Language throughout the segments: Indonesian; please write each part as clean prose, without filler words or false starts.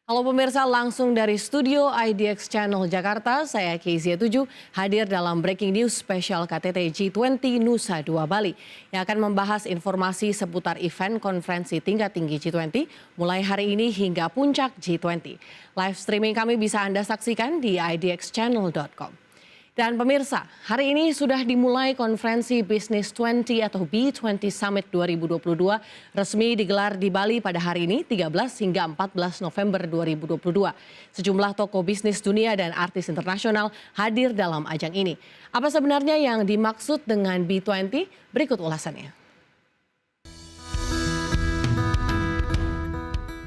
Halo pemirsa, langsung dari studio IDX Channel Jakarta, saya Kezia 7 hadir dalam Breaking News spesial KTT G20 Nusa Dua Bali yang akan membahas informasi seputar event konferensi tingkat tinggi G20 mulai hari ini hingga puncak G20. Live streaming kami bisa Anda saksikan di idxchannel.com. Dan pemirsa, hari ini sudah dimulai konferensi Business 20 atau B20 Summit 2022 resmi digelar di Bali pada hari ini 13 hingga 14 November 2022. Sejumlah tokoh bisnis dunia dan artis internasional hadir dalam ajang ini. Apa sebenarnya yang dimaksud dengan B20? Berikut ulasannya.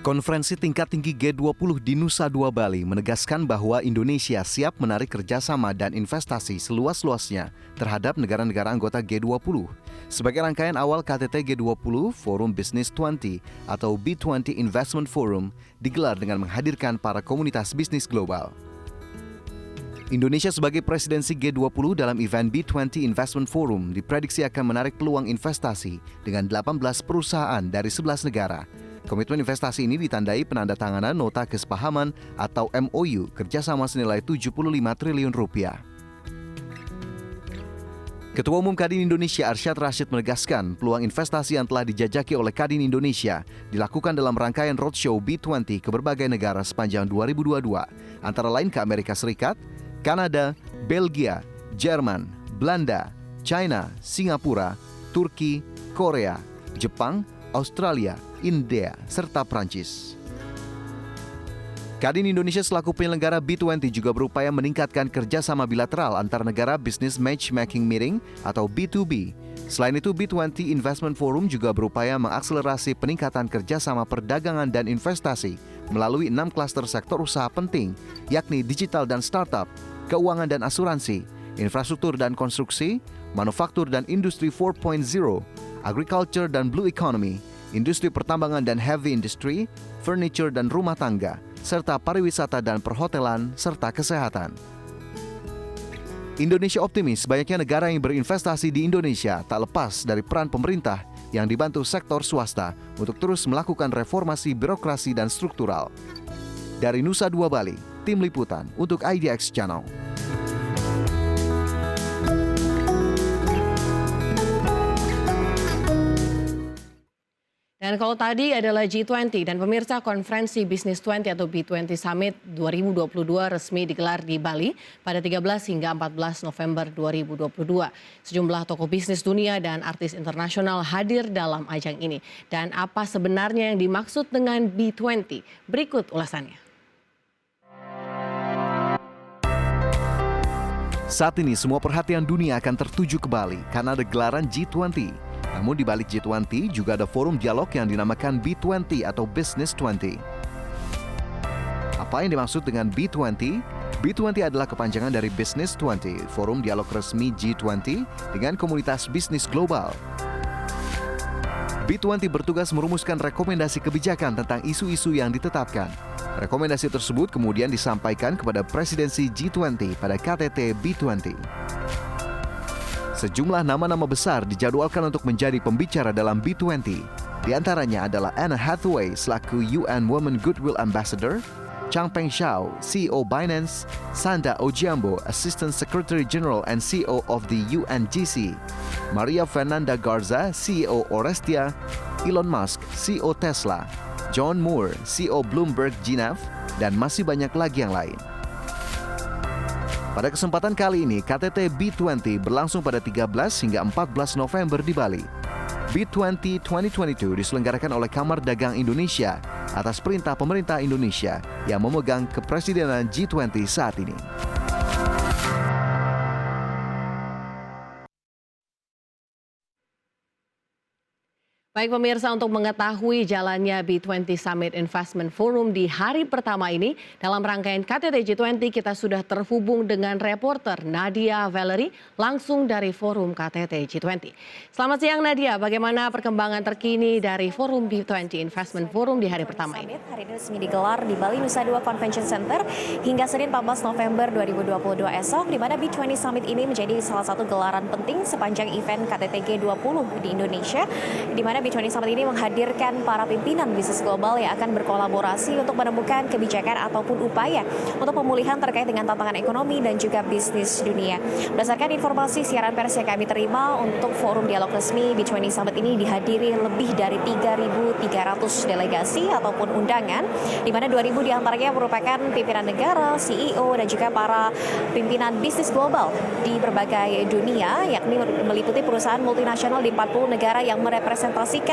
Konferensi tingkat tinggi G20 di Nusa Dua Bali menegaskan bahwa Indonesia siap menarik kerjasama dan investasi seluas-luasnya terhadap negara-negara anggota G20. Sebagai rangkaian awal KTT G20, Forum Business 20 atau B20 Investment Forum digelar dengan menghadirkan para komunitas bisnis global. Indonesia sebagai presidensi G20 dalam event B20 Investment Forum diprediksi akan menarik peluang investasi dengan 18 perusahaan dari 11 negara. Komitmen investasi ini ditandai penandatanganan nota kesepahaman atau MOU kerjasama senilai 75 triliun rupiah. Ketua Umum Kadin Indonesia Arsyad Rashid menegaskan peluang investasi yang telah dijajaki oleh Kadin Indonesia dilakukan dalam rangkaian roadshow B20 ke berbagai negara sepanjang 2022, antara lain ke Amerika Serikat, Kanada, Belgia, Jerman, Belanda, China, Singapura, Turki, Korea, Jepang, Australia, India, serta Prancis. Kadin Indonesia selaku penyelenggara B20 juga berupaya meningkatkan kerjasama bilateral antar negara Business Matchmaking Meeting atau B2B. Selain itu, B20 Investment Forum juga berupaya mengakselerasi peningkatan kerjasama perdagangan dan investasi melalui 6 klaster sektor usaha penting, yakni digital dan startup, keuangan dan asuransi, infrastruktur dan konstruksi, manufaktur dan industri 4.0, agriculture dan blue economy, industri pertambangan dan heavy industry, furniture dan rumah tangga, serta pariwisata dan perhotelan, serta kesehatan. Indonesia optimis banyaknya negara yang berinvestasi di Indonesia tak lepas dari peran pemerintah yang dibantu sektor swasta untuk terus melakukan reformasi birokrasi dan struktural. Dari Nusa Dua Bali, tim liputan untuk IDX Channel. Dan kalau tadi adalah G20 dan pemirsa konferensi Business 20 atau B20 Summit 2022 resmi digelar di Bali pada 13 hingga 14 November 2022. Sejumlah tokoh bisnis dunia dan artis internasional hadir dalam ajang ini. Dan apa sebenarnya yang dimaksud dengan B20? Berikut ulasannya. Saat ini semua perhatian dunia akan tertuju ke Bali karena ada gelaran G20. Namun di balik G20 juga ada forum dialog yang dinamakan B20 atau Business 20. Apa yang dimaksud dengan B20? B20 adalah kepanjangan dari Business 20, forum dialog resmi G20 dengan komunitas bisnis global. B20 bertugas merumuskan rekomendasi kebijakan tentang isu-isu yang ditetapkan. Rekomendasi tersebut kemudian disampaikan kepada presidensi G20 pada KTT B20. Sejumlah nama-nama besar dijadwalkan untuk menjadi pembicara dalam B20. Di antaranya adalah Anne Hathaway selaku UN Women Goodwill Ambassador, Changpeng Zhao, CEO Binance, Sanda Ojiambo, Assistant Secretary General and CEO of the UNGC, Maria Fernanda Garza, CEO Orestia, Elon Musk, CEO Tesla, John Moore, CEO Bloomberg GNAV, dan masih banyak lagi yang lain. Pada kesempatan kali ini, KTT B20 berlangsung pada 13 hingga 14 November di Bali. B20 2022 diselenggarakan oleh Kamar Dagang Indonesia atas perintah pemerintah Indonesia yang memegang kepresidenan G20 saat ini. Baik pemirsa, untuk mengetahui jalannya B20 Summit Investment Forum di hari pertama ini, dalam rangkaian KTT G20 kita sudah terhubung dengan reporter Nadia Valerie langsung dari forum KTT G20. Selamat siang Nadia, bagaimana perkembangan terkini dari forum B20 Investment Forum di hari pertama ini? Hari ini resmi digelar di Bali Nusa Dua Convention Center hingga Senin 14 November 2022 esok, di mana B20 Summit ini menjadi salah satu gelaran penting sepanjang event KTT G20 di Indonesia, di mana B20 Summit ini menghadirkan para pimpinan bisnis global yang akan berkolaborasi untuk menemukan kebijakan ataupun upaya untuk pemulihan terkait dengan tantangan ekonomi dan juga bisnis dunia. Berdasarkan informasi siaran pers yang kami terima, untuk forum dialog resmi B20 Summit ini dihadiri lebih dari 3.300 delegasi ataupun undangan, di mana 2.000 diantaranya merupakan pimpinan negara, CEO, dan juga para pimpinan bisnis global di berbagai dunia, yakni meliputi perusahaan multinasional di 40 negara yang merepresentasikan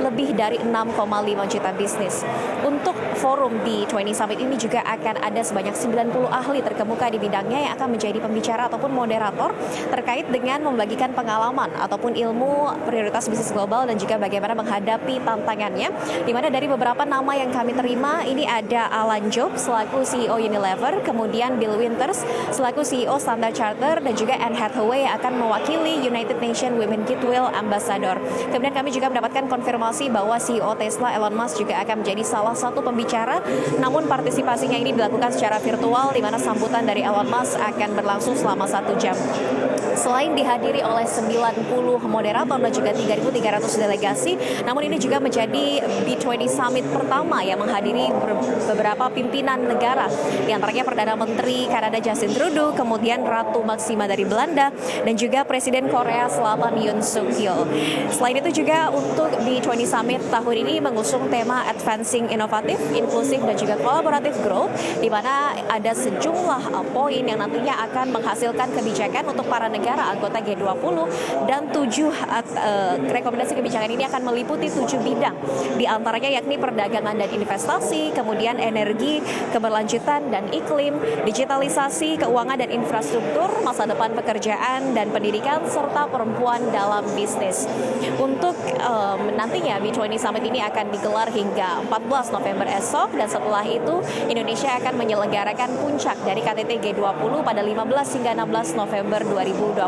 lebih dari 6,5 juta bisnis. Untuk forum B20 Summit ini juga akan ada sebanyak 90 ahli terkemuka di bidangnya yang akan menjadi pembicara ataupun moderator terkait dengan membagikan pengalaman ataupun ilmu prioritas bisnis global dan juga bagaimana menghadapi tantangannya. Di mana dari beberapa nama yang kami terima, ini ada Alan Job selaku CEO Unilever, kemudian Bill Winters selaku CEO Standard Chartered, dan juga Anne Hathaway yang akan mewakili United Nations Women Goodwill Ambassador. Kemudian kami juga mendapatkan konfirmasi bahwa CEO Tesla Elon Musk juga akan menjadi salah satu pembicara, namun partisipasinya ini dilakukan secara virtual, di mana sambutan dari Elon Musk akan berlangsung selama 1 jam. Selain dihadiri oleh 90 moderator dan juga 3.300 delegasi, namun ini juga menjadi B20 Summit pertama yang menghadiri beberapa pimpinan negara, di antaranya Perdana Menteri Kanada Justin Trudeau, kemudian Ratu Maxima dari Belanda, dan juga Presiden Korea Selatan Yoon Suk Yeol. Selain itu juga untuk B20 Summit tahun ini mengusung tema Advancing Innovative, Inclusive, dan juga Collaborative Growth, di mana ada sejumlah poin yang nantinya akan menghasilkan kebijakan untuk para negara anggota G20, dan 7 rekomendasi kebijakan ini akan meliputi 7 bidang, di antaranya yakni perdagangan dan investasi, kemudian energi, keberlanjutan dan iklim, digitalisasi, keuangan dan infrastruktur, masa depan pekerjaan dan pendidikan, serta perempuan dalam bisnis. Untuk nantinya B20 Summit ini akan digelar hingga 14 November esok, dan setelah itu Indonesia akan menyelenggarakan puncak dari KTT G20 pada 15 hingga 16 November 2022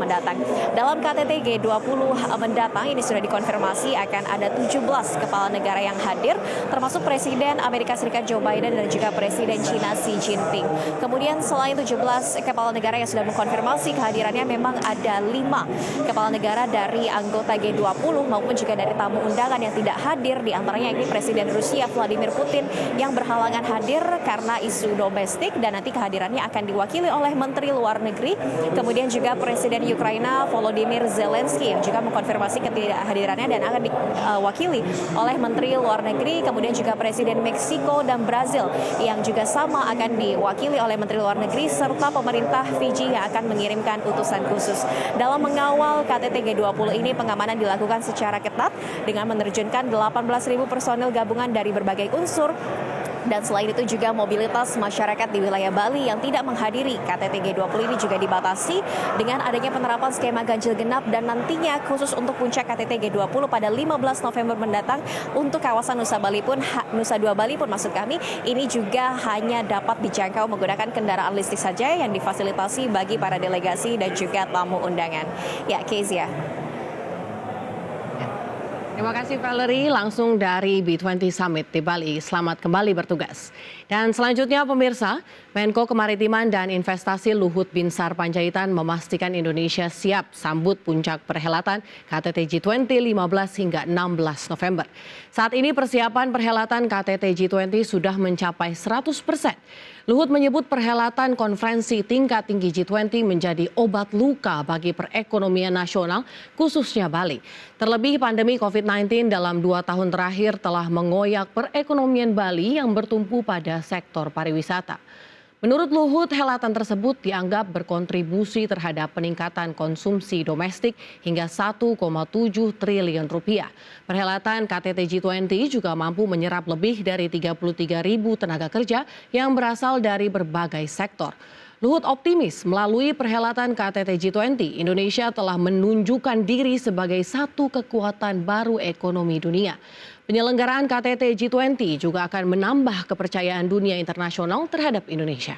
mendatang. Dalam KTT G20 mendatang ini sudah dikonfirmasi akan ada 17 kepala negara yang hadir, termasuk Presiden Amerika Serikat Joe Biden dan juga Presiden China Xi Jinping. Kemudian selain 17 kepala negara yang sudah mengkonfirmasi kehadirannya, memang ada 5 kepala negara dari anggota G20 maupun juga dari tamu undangan yang tidak hadir, di antaranya ini Presiden Rusia Vladimir Putin yang berhalangan hadir karena isu domestik, dan nanti kehadirannya akan diwakili oleh Menteri Luar Negeri. Kemudian juga Presiden Ukraina Volodymyr Zelensky yang juga mengkonfirmasi ketidakhadirannya dan akan diwakili oleh Menteri Luar Negeri. Kemudian juga Presiden Meksiko dan Brazil yang juga sama akan diwakili oleh Menteri Luar Negeri, serta pemerintah Fiji yang akan mengirimkan utusan khusus. Dalam mengawal KTT G20 ini, pengamanan dilakukan secara ketat dengan menerjunkan 18.000 personil gabungan dari berbagai unsur. Dan selain itu juga mobilitas masyarakat di wilayah Bali yang tidak menghadiri KTT G20 ini juga dibatasi dengan adanya penerapan skema ganjil genap, dan nantinya khusus untuk puncak KTT G20 pada 15 November mendatang untuk kawasan Nusa Dua Bali pun maksud kami, ini juga hanya dapat dijangkau menggunakan kendaraan listrik saja yang difasilitasi bagi para delegasi dan juga tamu undangan. Ya, Kezia. Terima kasih Valerie, langsung dari B20 Summit di Bali. Selamat kembali bertugas. Dan selanjutnya pemirsa, Menko Kemaritiman dan Investasi Luhut Binsar Panjaitan memastikan Indonesia siap sambut puncak perhelatan KTT G20 15 hingga 16 November. Saat ini persiapan perhelatan KTT G20 sudah mencapai 100%. Luhut menyebut perhelatan konferensi tingkat tinggi G20 menjadi obat luka bagi perekonomian nasional, khususnya Bali. Terlebih pandemi COVID-19 dalam 2 tahun terakhir telah mengoyak perekonomian Bali yang bertumpu pada sektor pariwisata. Menurut Luhut, helatan tersebut dianggap berkontribusi terhadap peningkatan konsumsi domestik hingga 1,7 triliun rupiah. Perhelatan KTT G20 juga mampu menyerap lebih dari 33.000 tenaga kerja yang berasal dari berbagai sektor. Luhut optimis melalui perhelatan KTT G20, Indonesia telah menunjukkan diri sebagai satu kekuatan baru ekonomi dunia. Penyelenggaraan KTT G20 juga akan menambah kepercayaan dunia internasional terhadap Indonesia.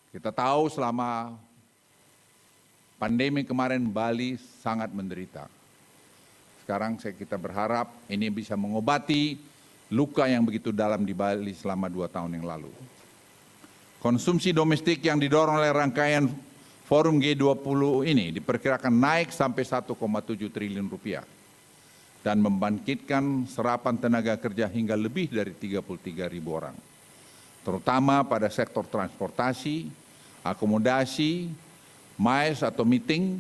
Kita tahu selama pandemi kemarin Bali sangat menderita. Sekarang kita berharap ini bisa mengobati luka yang begitu dalam di Bali selama 2 tahun yang lalu. Konsumsi domestik yang didorong oleh rangkaian forum G20 ini diperkirakan naik sampai 1,7 triliun rupiah dan membangkitkan serapan tenaga kerja hingga lebih dari 33.000 orang, terutama pada sektor transportasi, akomodasi, MICE atau meeting,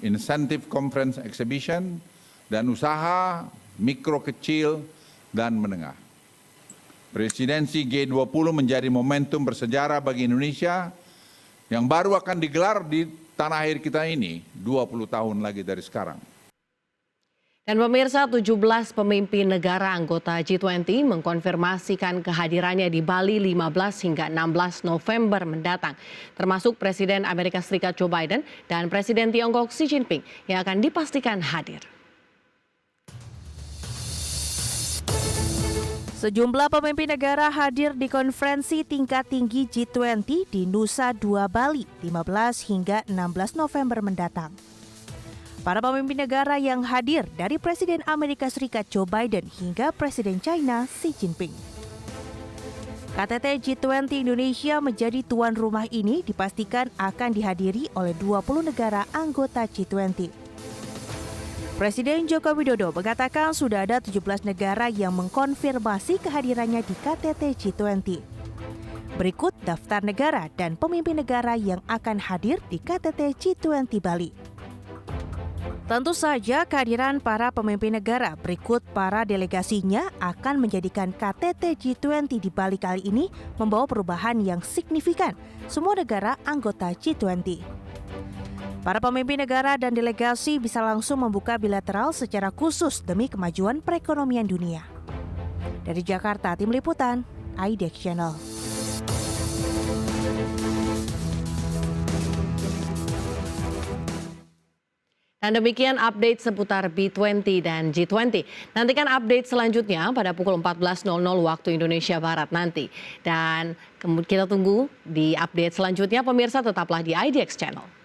incentive conference exhibition, dan usaha mikro kecil dan menengah. Presidensi G20 menjadi momentum bersejarah bagi Indonesia yang baru akan digelar di tanah air kita ini 20 tahun lagi dari sekarang. Dan pemirsa, 17 pemimpin negara anggota G20 mengkonfirmasikan kehadirannya di Bali 15 hingga 16 November mendatang, termasuk Presiden Amerika Serikat Joe Biden dan Presiden Tiongkok Xi Jinping yang akan dipastikan hadir. Sejumlah pemimpin negara hadir di konferensi tingkat tinggi G20 di Nusa Dua Bali 15 hingga 16 November mendatang. Para pemimpin negara yang hadir dari Presiden Amerika Serikat Joe Biden hingga Presiden China Xi Jinping. KTT G20 Indonesia menjadi tuan rumah ini dipastikan akan dihadiri oleh 20 negara anggota G20. Presiden Joko Widodo mengatakan sudah ada 17 negara yang mengkonfirmasi kehadirannya di KTT G20. Berikut daftar negara dan pemimpin negara yang akan hadir di KTT G20 Bali. Tentu saja kehadiran para pemimpin negara berikut para delegasinya akan menjadikan KTT G20 di Bali kali ini membawa perubahan yang signifikan semua negara anggota G20. Para pemimpin negara dan delegasi bisa langsung membuka bilateral secara khusus demi kemajuan perekonomian dunia. Dari Jakarta, Tim Liputan, IDX Channel. Dan demikian update seputar B20 dan G20. Nantikan update selanjutnya pada pukul 14.00 waktu Indonesia Barat nanti. Dan kita tunggu di update selanjutnya, pemirsa tetaplah di IDX Channel.